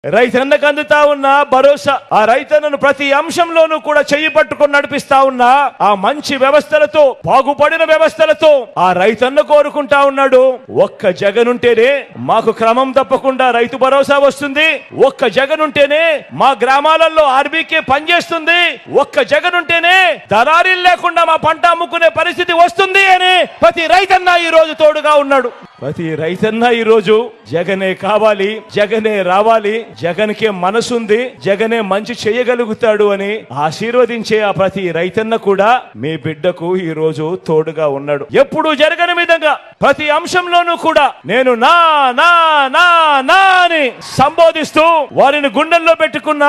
రైతన్నకు అందుతా ఉన్న భరోసా, ఆ రైతన్నను ప్రతి అంశంలోనూ కూడా చెయ్యి పట్టుకొని నడిపిస్తా ఉన్న ఆ మంచి వ్యవస్థలతో, బాగుపడిన వ్యవస్థలతో ఆ రైతన్న కోరుకుంటా ఉన్నాడు, ఒక్క జగన్ ఉంటేనే మాకు క్రమం తప్పకుండా రైతు భరోసా వస్తుంది, ఒక్క జగన్ ఉంటేనే మా గ్రామాలలో ఆర్బీకే పనిచేస్తుంది, ఒక్క జగన్ ఉంటేనే దళారీలు లేకుండా మా పంట అమ్ముకునే పరిస్థితి వస్తుంది అని ప్రతి రైతన్న ఈ రోజు తోడుగా ఉన్నాడు. ప్రతి రైతన్న ఈ రోజు జగనే కావాలి, జగనే రావాలి, జగన్కే మనసుంది, జగనే మంచి చేయగలుగుతాడు అని ఆశీర్వదించే ఆ ప్రతి రైతన్న కూడా మీ బిడ్డకు ఈ రోజు తోడుగా ఉన్నాడు. ఎప్పుడు జరగని విధంగా ప్రతి అంశంలోనూ కూడా నేను నా నా నా నా అని సంబోధిస్తూ వారిని గుండెల్లో పెట్టుకున్న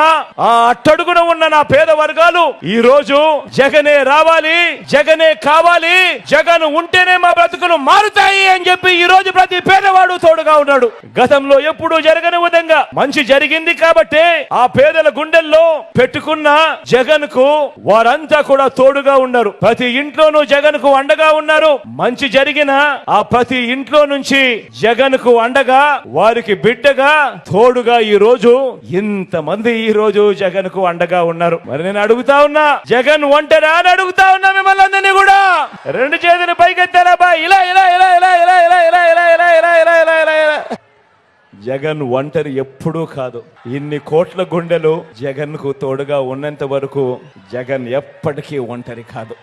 ఆ అట్టడుగున ఉన్న నా పేద వర్గాలు ఈ రోజు జగనే రావాలి, జగనే కావాలి, జగన్ ఉంటేనే మా బ్రతుకులు మారుతాయి అని చెప్పి ఈ రోజు ప్రతి పేదవాడు తోడుగా ఉన్నాడు. గతంలో ఎప్పుడు జరగని విధంగా మంచి జరిగింది కాబట్టి ఆ పేదల గుండెల్లో పెట్టుకున్న జగన్ కు వారంతా కూడా తోడుగా ఉన్నారు. ప్రతి ఇంట్లోనూ జగన్ కు అండగా ఉన్నారు. మంచి జరిగిన ఆ ప్రతి ఇంట్లో నుంచి జగన్ కు అండగా, వారికి బిడ్డగా, తోడుగా ఈ రోజు ఇంతమంది ఈ రోజు జగన్ కు అండగా ఉన్నారు. మరి నేను అడుగుతా ఉన్నా, జగన్ ఒంటరా అని అడుగుతా ఉన్నా మిమ్మల్ని అందరినీ కూడా. రెండు చేతులు పైకెత్తారా బా, ఇలా ఇలా ఇలా ఇలా ఇలా ఇలా ఇలా ఇలా ఇలా ఇలా ఇలా ఇలా ఇలా ఇలా. జగన్ ఒంటరి ఎప్పుడూ కాదు. ఇన్ని కోట్ల గుండెలు జగన్ కు తోడుగా ఉన్నంత వరకు జగన్ ఎప్పటికీ ఒంటరి కాదు.